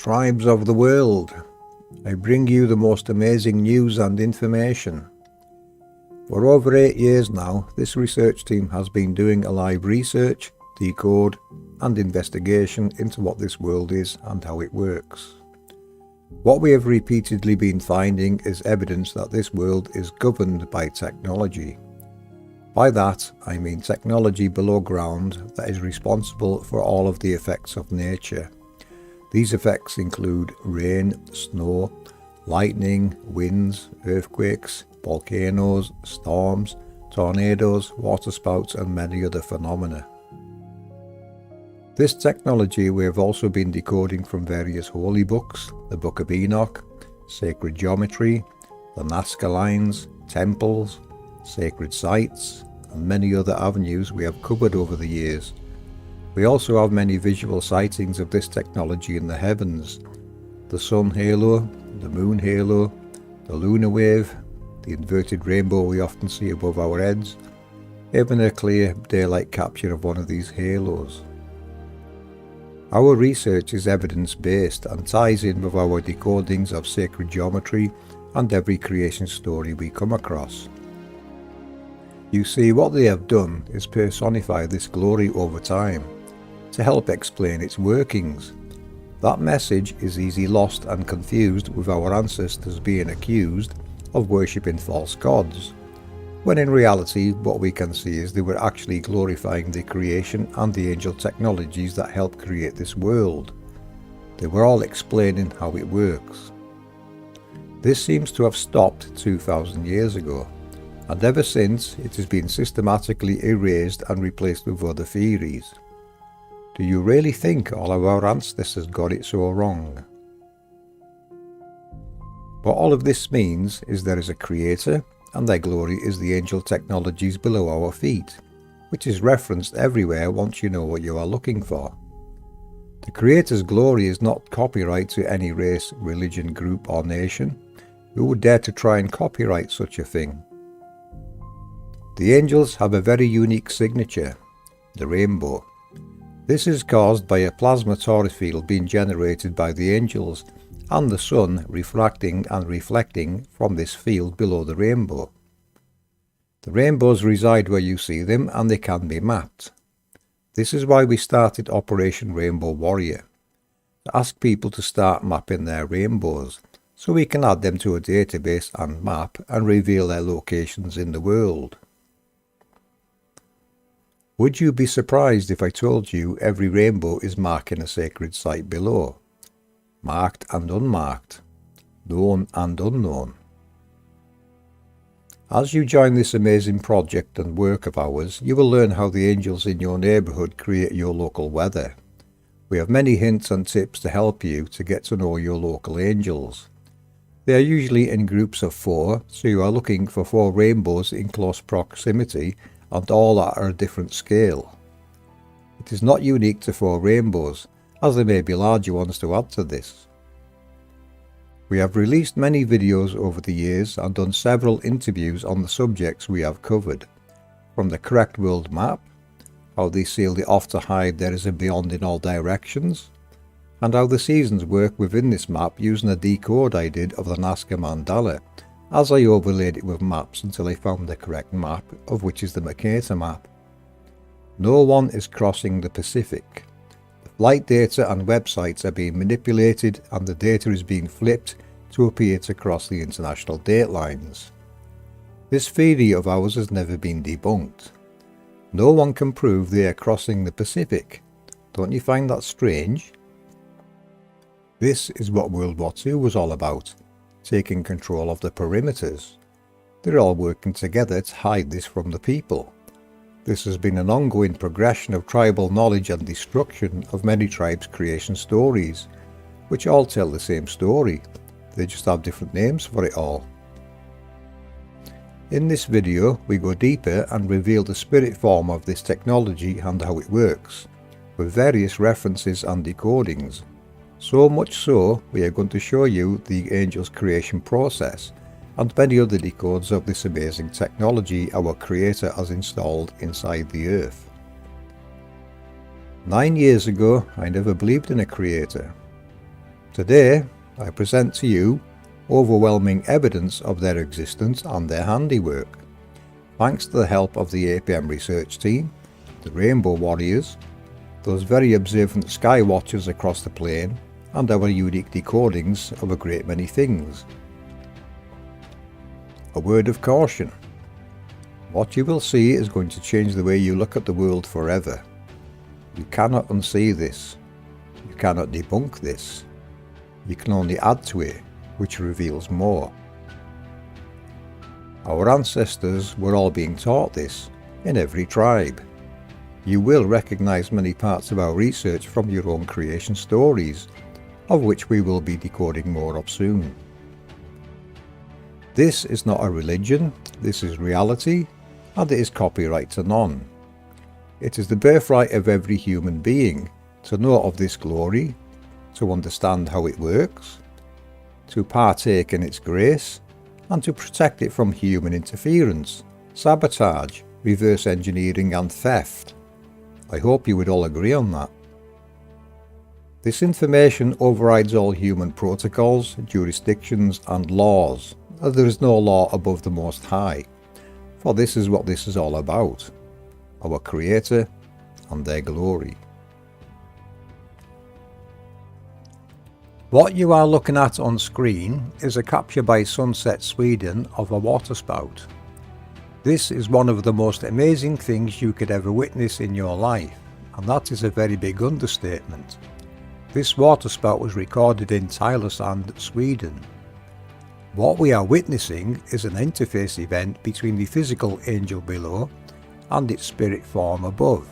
Tribes of the world, I bring you the most amazing news and information. For over 8 years now, this research team has been doing a live research, decode and investigation into what this world is and how it works. What we have repeatedly been finding is evidence that this world is governed by technology. By that, I mean technology below ground that is responsible for all of the effects of nature. These effects include rain, snow, lightning, winds, earthquakes, volcanoes, storms, tornadoes, waterspouts and many other phenomena. This technology we have also been decoding from various holy books, the Book of Enoch, sacred geometry, the Nazca lines, temples, sacred sites, and many other avenues we have covered over the years. We also have many visual sightings of this technology in the heavens. The sun halo, the moon halo, the lunar wave, the inverted rainbow we often see above our heads, even a clear daylight capture of one of these halos. Our research is evidence-based and ties in with our decodings of sacred geometry and every creation story we come across. You see, what they have done is personify this glory over time, to help explain its workings. That message is easily lost and confused with our ancestors being accused of worshipping false gods, when in reality what we can see is they were actually glorifying the creation and the angel technologies that help create this world. They were all explaining how it works. This seems to have stopped 2,000 years ago, and ever since it has been systematically erased and replaced with other theories. Do you really think all of our ancestors got it so wrong? What all of this means is there is a creator, and their glory is the angel technologies below our feet, which is referenced everywhere once you know what you are looking for. The creator's glory is not copyright to any race, religion, group or nation. Who would dare to try and copyright such a thing? The angels have a very unique signature, the rainbow. This is caused by a plasma torus field being generated by the angels and the sun refracting and reflecting from this field below the rainbow. The rainbows reside where you see them and they can be mapped. This is why we started Operation Rainbow Warrior, to ask people to start mapping their rainbows so we can add them to a database and map and reveal their locations in the world. Would you be surprised if I told you every rainbow is marking a sacred site below? Marked and unmarked, known and unknown. As you join this amazing project and work of ours, you will learn how the angels in your neighbourhood create your local weather. We have many hints and tips to help you to get to know your local angels. They are usually in groups of 4, so you are looking for 4 rainbows in close proximity and all at a different scale. It is not unique to 4 rainbows, as there may be larger ones to add to this. We have released many videos over the years and done several interviews on the subjects we have covered, from the correct world map, how they sealed it off to hide there is a beyond in all directions, and how the seasons work within this map using a decode I did of the Nazca mandala, as I overlaid it with maps until I found the correct map, of which is the Mercator map. No one is crossing the Pacific. The flight data and websites are being manipulated and the data is being flipped to appear to cross the international date lines. This theory of ours has never been debunked. No one can prove they are crossing the Pacific. Don't you find that strange? This is what World War II was all about. Taking control of the perimeters. They're all working together to hide this from the people. This has been an ongoing progression of tribal knowledge and destruction of many tribes' creation stories, which all tell the same story. They just have different names for it all. In this video, we go deeper and reveal the spirit form of this technology and how it works, with various references and decodings. So much so, we are going to show you the angel's creation process and many other decodes of this amazing technology our creator has installed inside the earth. 9 years ago, I never believed in a creator. Today, I present to you overwhelming evidence of their existence and their handiwork, thanks to the help of the APM research team, the Rainbow Warriors, those very observant sky watchers across the plain, and our unique decodings of a great many things. A word of caution. What you will see is going to change the way you look at the world forever. You cannot unsee this. You cannot debunk this. You can only add to it, which reveals more. Our ancestors were all being taught this in every tribe. You will recognize many parts of our research from your own creation stories, of which we will be decoding more of soon. This is not a religion, this is reality, and it is copyright to none. It is the birthright of every human being to know of this glory, to understand how it works, to partake in its grace, and to protect it from human interference, sabotage, reverse engineering and theft. I hope you would all agree on that. This information overrides all human protocols, jurisdictions and laws, as there is no law above the Most High, for this is what this is all about, our Creator and their glory. What you are looking at on screen is a capture by Sunset Sweden of a waterspout. This is one of the most amazing things you could ever witness in your life, and that is a very big understatement. This waterspout was recorded in Tylösand, Sweden. What we are witnessing is an interface event between the physical angel below and its spirit form above.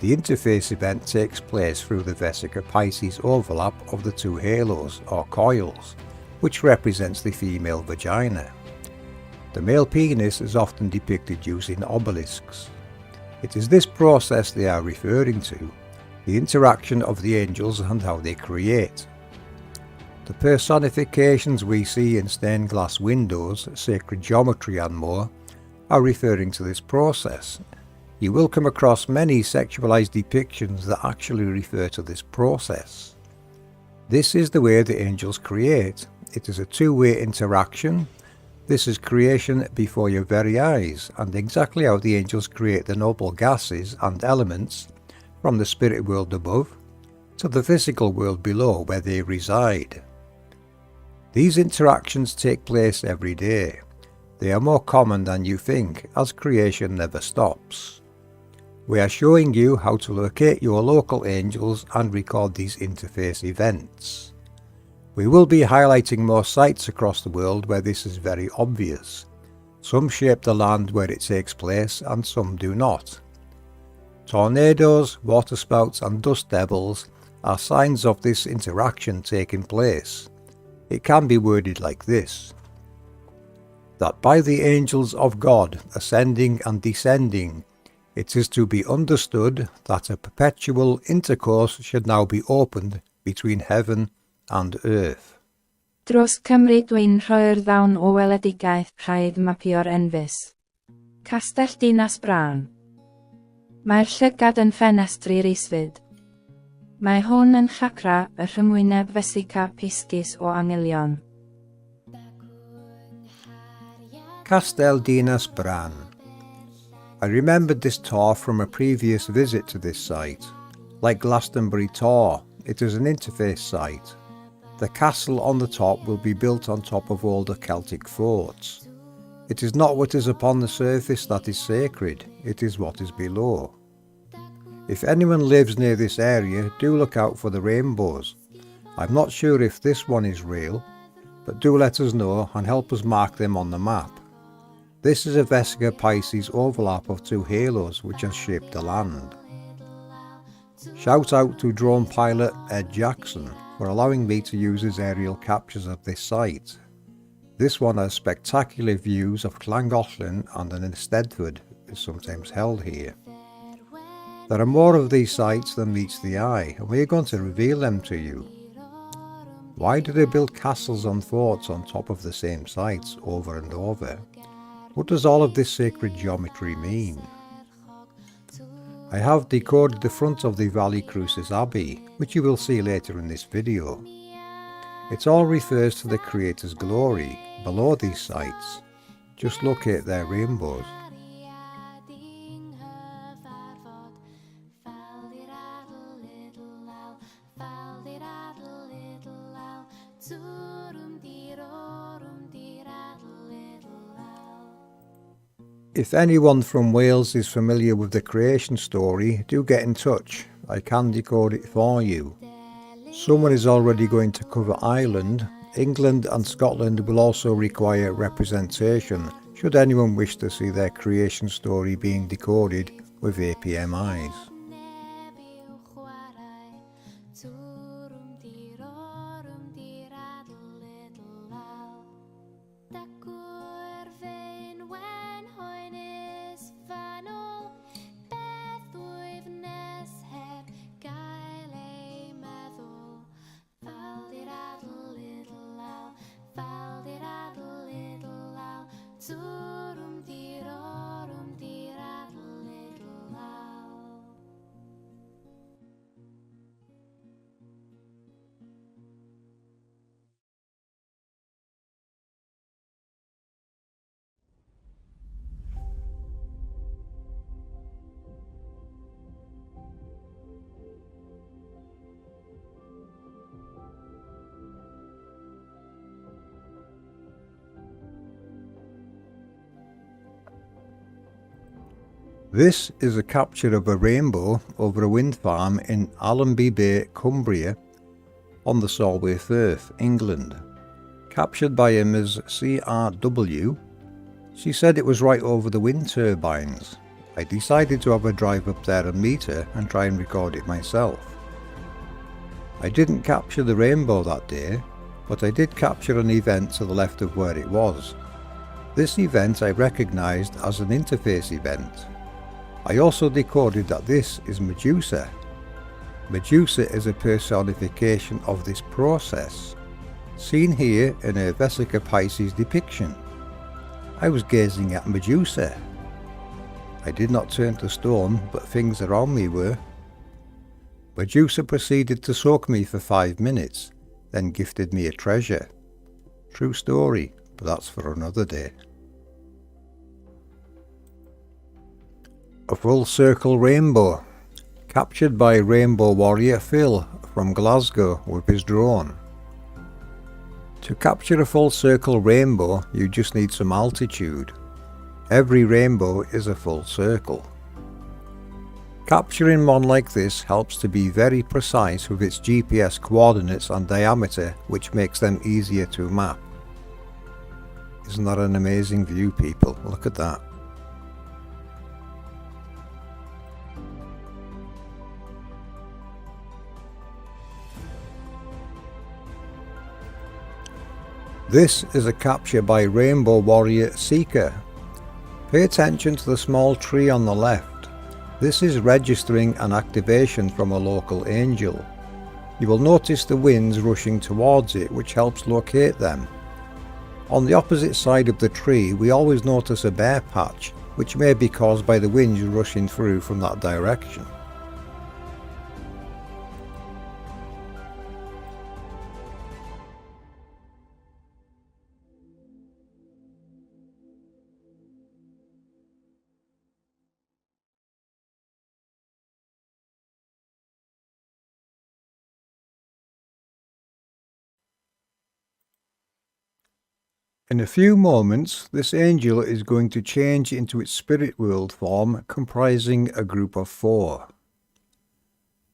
The interface event takes place through the Vesica Pisces overlap of the two halos or coils, which represents the female vagina. The male penis is often depicted using obelisks. It is this process they are referring to, the interaction of the angels and how they create. The personifications we see in stained glass windows, sacred geometry and more are referring to this process. You will come across many sexualized depictions that actually refer to this process. This is the way the angels create. It is a two-way interaction. This is creation before your very eyes, and exactly how the angels create the noble gases and elements from the spirit world above to the physical world below where they reside. These interactions take place every day. They are more common than you think, as creation never stops. We are showing you how to locate your local angels and record these interface events. We will be highlighting more sites across the world where this is very obvious. Some shape the land where it takes place and some do not. Tornadoes, waterspouts and dust devils are signs of this interaction taking place. It can be worded like this: that by the angels of God ascending and descending, it is to be understood that a perpetual intercourse should now be opened between heaven and earth. Dros Cymru dwi'n rhoi'r ddawn o weledigaeth rhaid mapio'r enfys. Castell Dinas Bran. Mae'r llygad yn ffenestru'r isfyd. Mae hwn yn chacra y rhymwyneb Vesica Piscis o anghelion. Castell Dinas Bran. I remembered this tour from a previous visit to this site. Like Glastonbury Tor, it is an interface site. The castle on the top will be built on top of older Celtic forts. It is not what is upon the surface that is sacred, it is what is below. If anyone lives near this area, do look out for the rainbows. I'm not sure if this one is real, but do let us know and help us mark them on the map. This is a Vesica Pisces overlap of two halos which has shaped the land. Shout out to drone pilot Ed Jackson for allowing me to use his aerial captures of this site. This one has spectacular views of Llangollen and an Eisteddfod is sometimes held here. There are more of these sites than meets the eye, and we are going to reveal them to you. Why do they build castles and forts on top of the same sites over and over? What does all of this sacred geometry mean? I have decoded the front of the Valley Crucis Abbey, which you will see later in this video. It all refers to the Creator's glory below these sites. Just locate their rainbows. If anyone from Wales is familiar with the creation story, do get in touch. I can decode it for you. Someone is already going to cover Ireland. England and Scotland will also require representation should anyone wish to see their creation story being decoded with APM eyes. This is a capture of a rainbow over a wind farm in Allenby Bay, Cumbria, on the Solway Firth, England. Captured by a Ms. CRW. She said it was right over the wind turbines. I decided to have a drive up there and meet her and try and record it myself. I didn't capture the rainbow that day, but I did capture an event to the left of where it was. This event I recognised as an interface event. I also decoded that this is Medusa. Medusa is a personification of this process, seen here in her Vesica Pisces depiction. I was gazing at Medusa. I did not turn to stone, but things around me were. Medusa proceeded to soak me for 5 minutes, then gifted me a treasure. True story, but that's for another day. A full circle rainbow, captured by Rainbow Warrior Phil from Glasgow with his drone. To capture a full circle rainbow, you just need some altitude. Every rainbow is a full circle. Capturing one like this helps to be very precise with its GPS coordinates and diameter, which makes them easier to map. Isn't that an amazing view, people? Look at that. This is a capture by Rainbow Warrior Seeker. Pay attention to the small tree on the left. This is registering an activation from a local angel. You will notice the winds rushing towards it, which helps locate them. On the opposite side of the tree, we always notice a bare patch, which may be caused by the winds rushing through from that direction. In a few moments, this angel is going to change into its spirit world form, comprising a group of 4.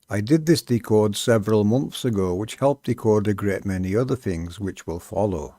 I did this decode several months ago, which helped decode a great many other things which will follow.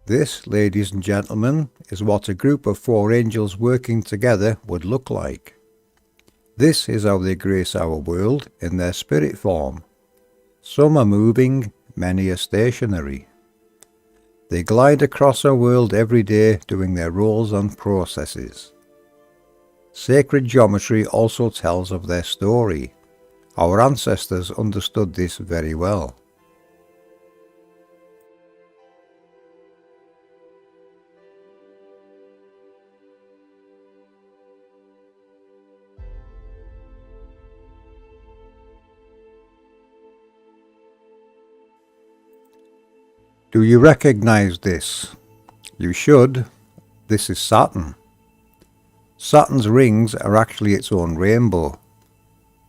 This, ladies and gentlemen, is what a group of 4 angels working together would look like. This is how they grace our world in their spirit form. Some are moving, many are stationary. They glide across our world every day doing their roles and processes. Sacred geometry also tells of their story. Our ancestors understood this very well. Do you recognize this? You should. This is Saturn. Saturn's rings are actually its own rainbow.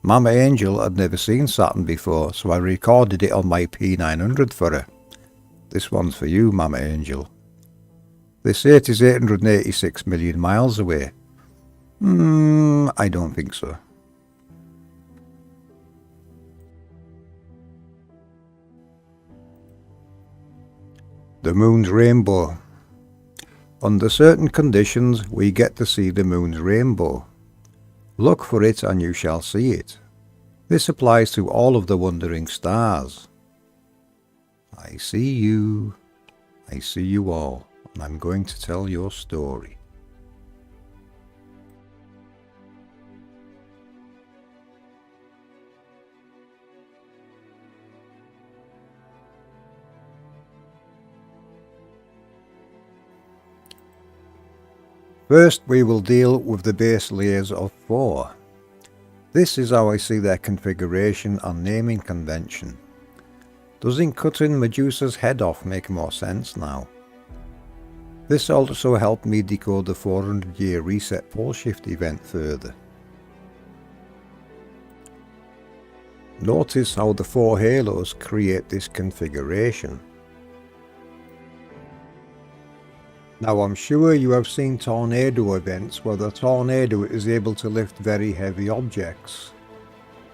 Mama Angel had never seen Saturn before, so I recorded it on my P900 for her. This one's for you, Mama Angel. They say it is 886 million miles away. I don't think so. The moon's rainbow. Under certain conditions, we get to see the moon's rainbow. Look for it and you shall see it. This applies to all of the wandering stars. I see you all, and I'm going to tell your story. First, we will deal with the base layers of 4. This is how I see their configuration and naming convention. Doesn't cutting Medusa's head off make more sense now? This also helped me decode the 400-year reset pole shift event further. Notice how the 4 halos create this configuration. Now I'm sure you have seen tornado events where the tornado is able to lift very heavy objects.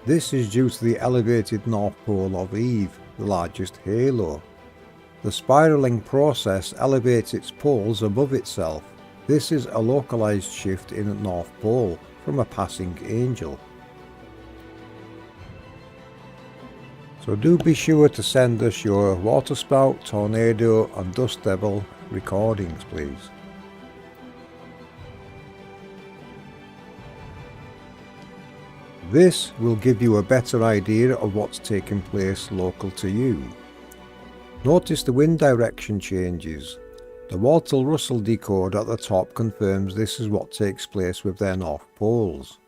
This is due to the elevated North Pole of Eve, the largest halo. The spiraling process elevates its poles above itself. This is a localized shift in the North Pole from a passing angel. So do be sure to send us your waterspout, tornado and dust devil recordings, please. This will give you a better idea of what's taking place local to you. Notice the wind direction changes. The Walter-Russell decode at the top confirms this is what takes place with their north poles.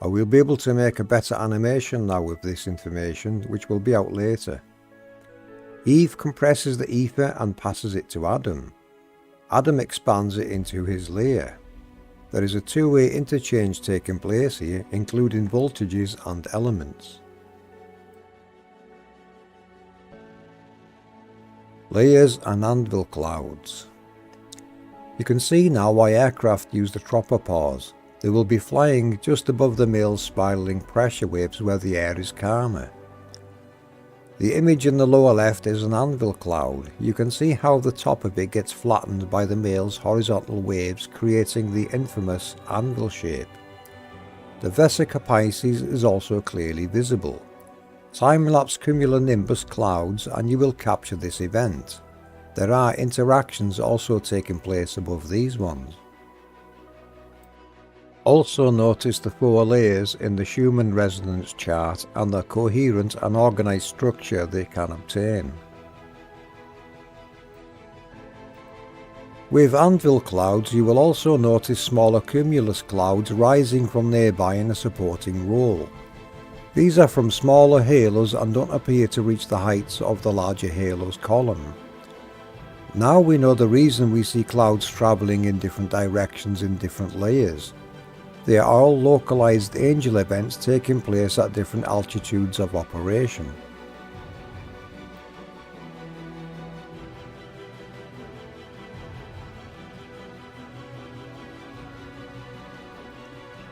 I will be able to make a better animation now with this information, which will be out later. Eve compresses the ether and passes it to Adam. Adam expands it into his layer. There is a two-way interchange taking place here, including voltages and elements. Layers and anvil clouds. You can see now why aircraft use the tropopause. They will be flying just above the male's spiraling pressure waves where the air is calmer. The image in the lower left is an anvil cloud. You can see how the top of it gets flattened by the male's horizontal waves, creating the infamous anvil shape. The Vesica Pisces is also clearly visible. Time-lapse cumulonimbus clouds and you will capture this event. There are interactions also taking place above these ones. Also notice the 4 layers in the Schumann resonance chart and the coherent and organized structure they can obtain. With anvil clouds you will also notice smaller cumulus clouds rising from nearby in a supporting role. These are from smaller halos and don't appear to reach the heights of the larger halo's column. Now we know the reason we see clouds travelling in different directions in different layers. They are all localized angel events taking place at different altitudes of operation.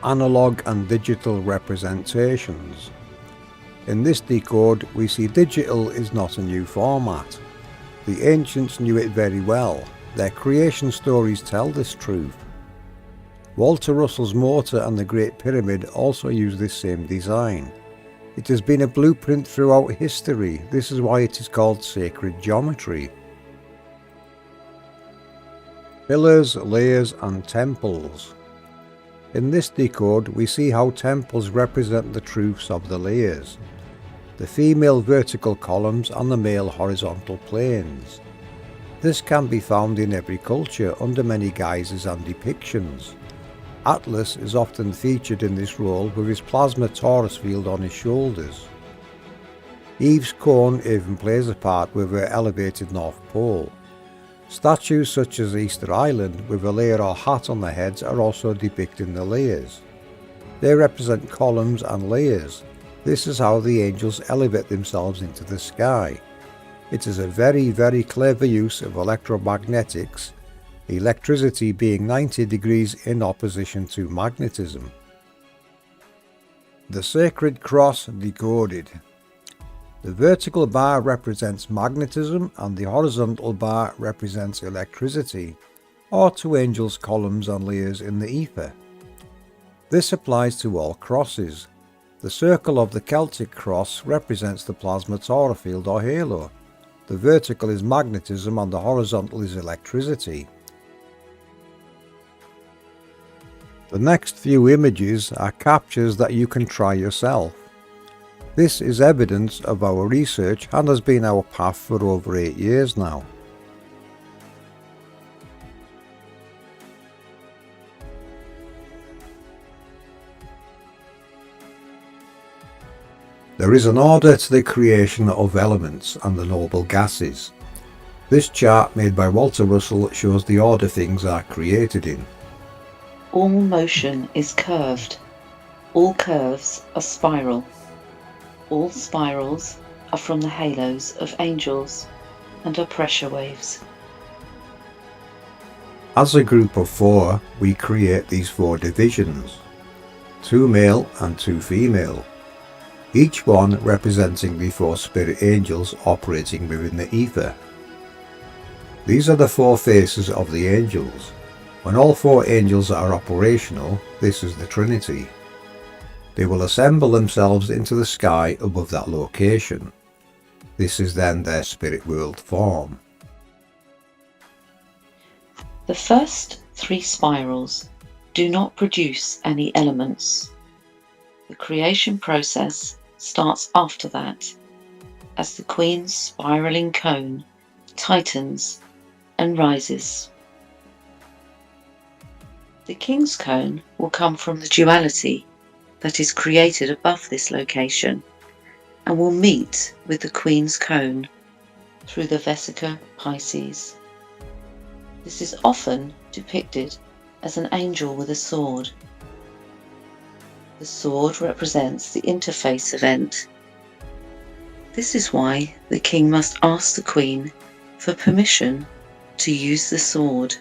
Analog and digital representations. In this decode we see digital is not a new format. The ancients knew it very well. Their creation stories tell this truth. Walter Russell's motor and the Great Pyramid also use this same design. It has been a blueprint throughout history. This is why it is called sacred geometry. Pillars, layers and temples. In this decode we see how temples represent the truths of the layers, the female vertical columns and the male horizontal planes. This can be found in every culture under many guises and depictions. Atlas is often featured in this role with his plasma torus field on his shoulders. Eve's cone even plays a part with her elevated North Pole. Statues such as Easter Island with a layer or hat on their heads are also depicting the layers. They represent columns and layers. This is how the angels elevate themselves into the sky. It is a very clever use of electromagnetics, electricity being 90 degrees in opposition to magnetism. The Sacred Cross decoded. The vertical bar represents magnetism and the horizontal bar represents electricity, or two angels' columns and layers in the ether. This applies to all crosses. The circle of the Celtic cross represents the plasma tora field or halo. The vertical is magnetism and the horizontal is electricity. The next few images are captures that you can try yourself. This is evidence of our research and has been our path for over 8 years now. There is an order to the creation of elements and the noble gases. This chart made by Walter Russell shows the order things are created in. All motion is curved. All curves are spiral. All spirals are from the halos of angels and are pressure waves. As a group of 4, we create these 4 divisions, 2 male and 2 female, each one representing the 4 spirit angels operating within the ether. These are the 4 faces of the angels. When all 4 angels are operational, this is the Trinity. They will assemble themselves into the sky above that location. This is then their spirit world form. The first 3 spirals do not produce any elements. The creation process starts after that, as the Queen's spiraling cone tightens and rises. The King's cone will come from the duality that is created above this location and will meet with the Queen's cone through the Vesica Pisces. This is often depicted as an angel with a sword. The sword represents the interface event. This is why the King must ask the Queen for permission to use the sword.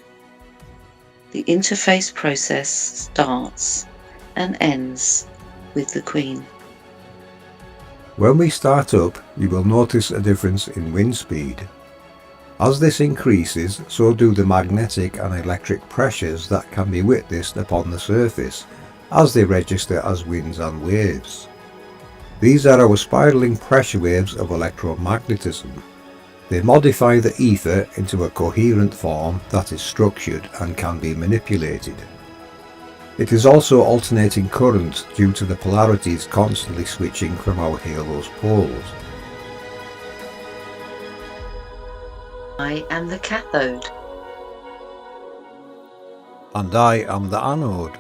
The interface process starts and ends with the Queen. When we start up, you will notice a difference in wind speed. As this increases, so do the magnetic and electric pressures that can be witnessed upon the surface, as they register as winds and waves. These are our spiraling pressure waves of electromagnetism. They modify the ether into a coherent form that is structured and can be manipulated. It is also alternating current due to the polarities constantly switching from our halo's poles. I am the cathode. And I am the anode.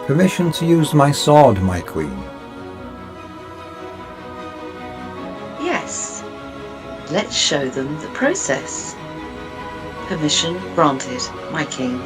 Permission to use my sword, my queen. Yes, let's show them the process. Permission granted, my king.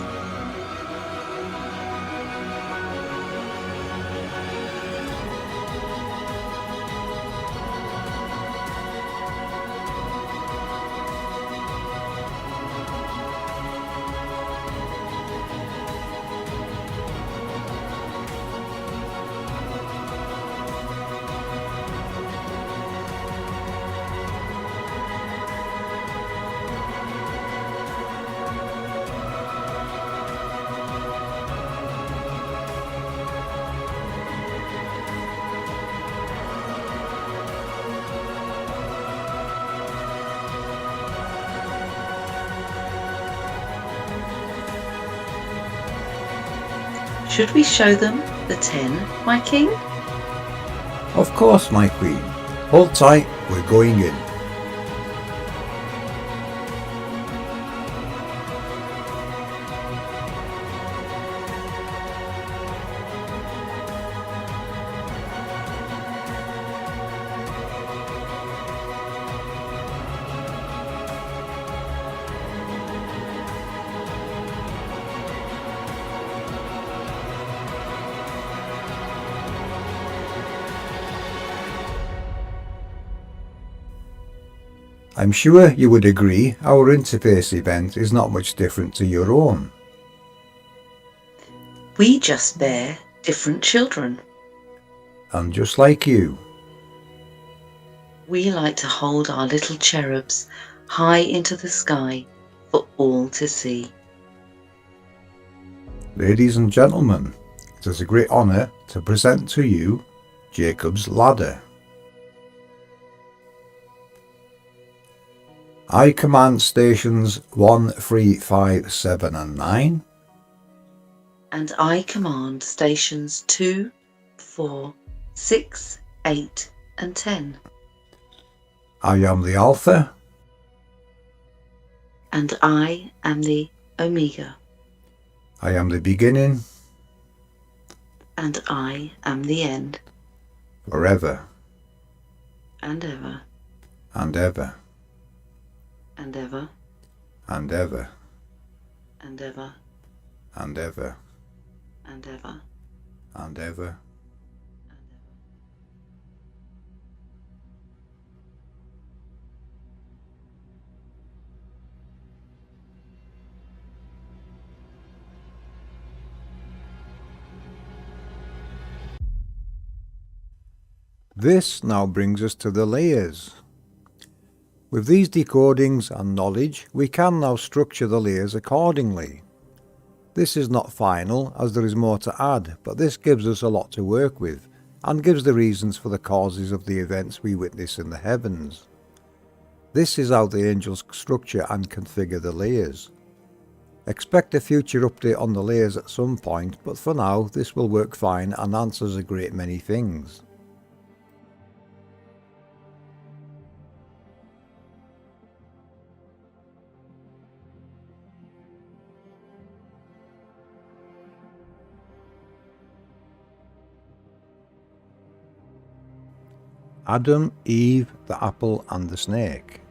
Should we show them the 10, my king? Of course, my queen. Hold tight, we're going in. I'm sure you would agree our interface event is not much different to your own. We just bear different children. And just like you, We like to hold our little cherubs high into the sky for all to see. ladies and gentlemen, it is a great honour to present to you Jacob's Ladder. I command stations 1, 3, 5, 7 and 9. And I command stations 2, 4, 6, 8 and 10. I am the Alpha. And I am the Omega. I am the beginning. And I am the end. Forever And ever. and ever And ever. and ever And ever. and ever And ever. and ever. This now brings us to the layers. With these decodings and knowledge, we can now structure the layers accordingly. This is not final, as there is more to add, but this gives us a lot to work with, and gives the reasons for the causes of the events we witness in the heavens. This is how the angels structure and configure the layers. Expect a future update on the layers at some point, but for now this will work fine and answers a great many things. Adam, Eve, the apple and the snake.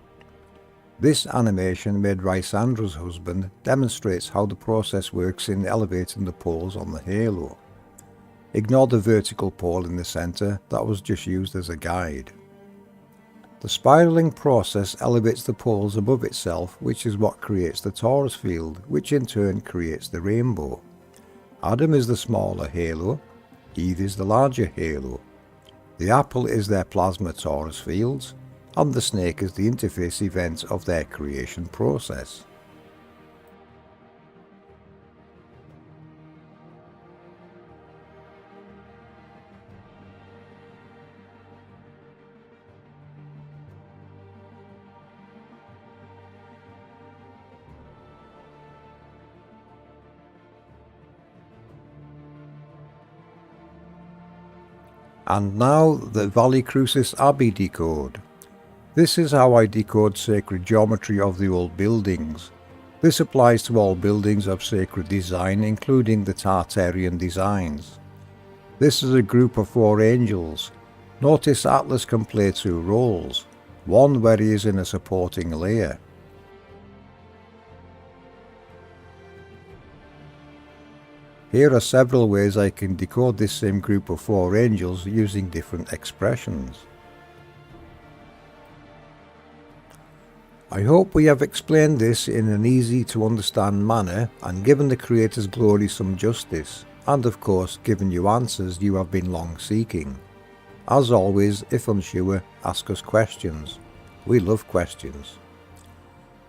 This animation made Rysandra's husband demonstrates how the process works in elevating the poles on the halo. Ignore the vertical pole in the centre, that was just used as a guide. The spiralling process elevates the poles above itself, which is what creates the torus field, which in turn creates the rainbow. Adam is the smaller halo, Eve is the larger halo. The apple is their plasma torus fields, and the snake is the interface event of their creation process. And now the Valley Crucis Abbey decode. This is how I decode sacred geometry of the old buildings. This applies to all buildings of sacred design, including the Tartarian designs. This is a group of 4 angels. Notice Atlas can play 2 roles, one where he is in a supporting layer. Here are several ways I can decode this same group of 4 angels using different expressions. I hope we have explained this in an easy to understand manner and given the Creator's glory some justice, and of course given you answers you have been long seeking. As always, if unsure, ask us questions. We love questions.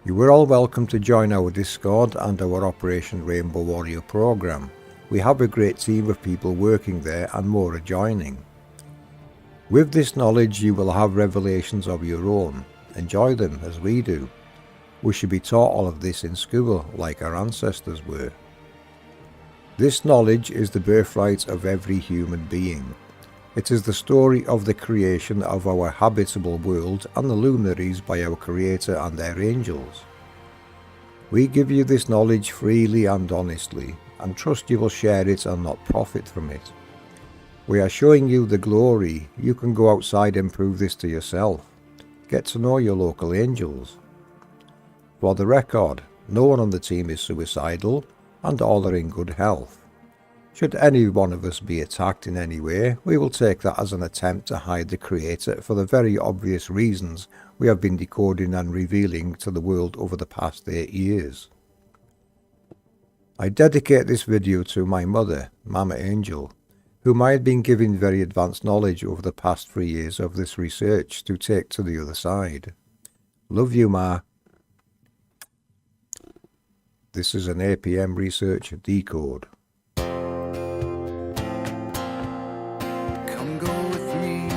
You are all welcome to join our Discord and our Operation Rainbow Warrior program. We have a great team of people working there and more are joining. With this knowledge you will have revelations of your own. Enjoy them as we do. We should be taught all of this in school like our ancestors were. This knowledge is the birthright of every human being. It is the story of the creation of our habitable world and the luminaries by our Creator and their angels. We give you this knowledge freely and honestly, and trust you will share it and not profit from it. We are showing you the glory. You can go outside and prove this to yourself. Get to know your local angels. For the record, no one on the team is suicidal, and all are in good health. Should any one of us be attacked in any way, we will take that as an attempt to hide the Creator for the very obvious reasons we have been decoding and revealing to the world over the past 8 years. I dedicate this video to my mother, Mama Angel, whom I had been given very advanced knowledge over the past 3 years of this research to take to the other side. Love you, Ma. This is an APM research decode. Come go with me,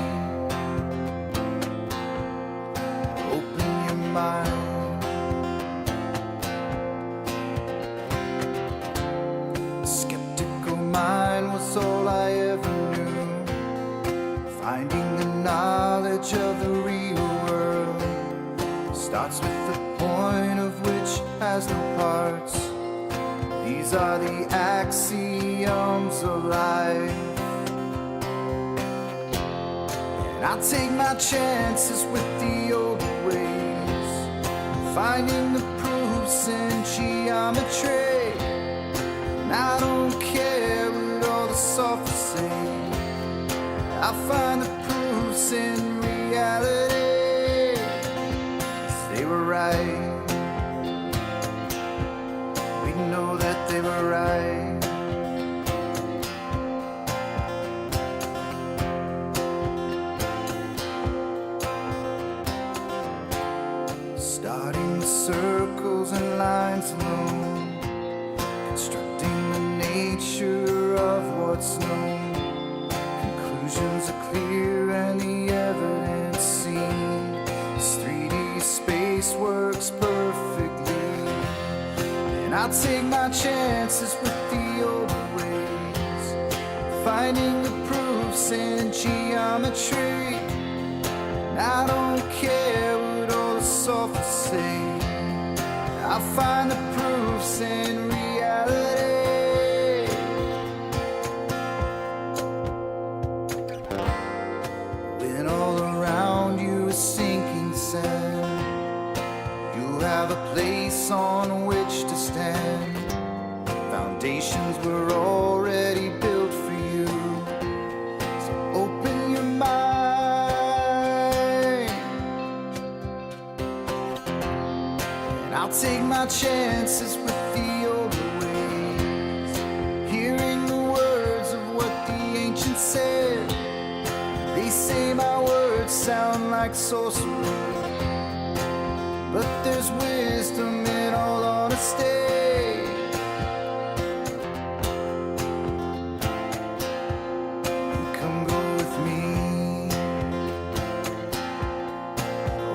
open your mind, skeptical mind was all I ever knew, finding the knowledge of the real world, starts with the point of which has no parts, these are the axioms of life. I'll take my chances with the old ways, finding the proofs in geometry. And I don't care what all the sophists say, I'll find the proofs in reality. 'Cause they were right, we know that they were right. Starting with circles and lines alone, constructing the nature of what's known. Conclusions are clear and the evidence seen. This 3D space works perfectly, and I'll take my chances with the old ways, finding the proofs in geometry. And I don't care what all the sophists say, I'll find the proofs in reality. When all around you is sinking sand, you'll have a place on which to stand. Foundations were already built for you, so open your mind. And I'll take my chances with the older ways, hearing the words of what the ancients said. They say my words sound like sorcery, but there's wisdom in all honesty. Come go with me,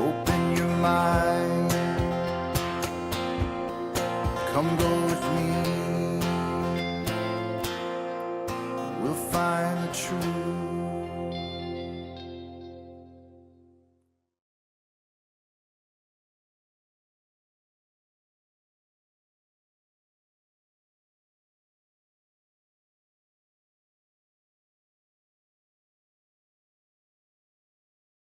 open your mind. Come go with me, we'll find the truth.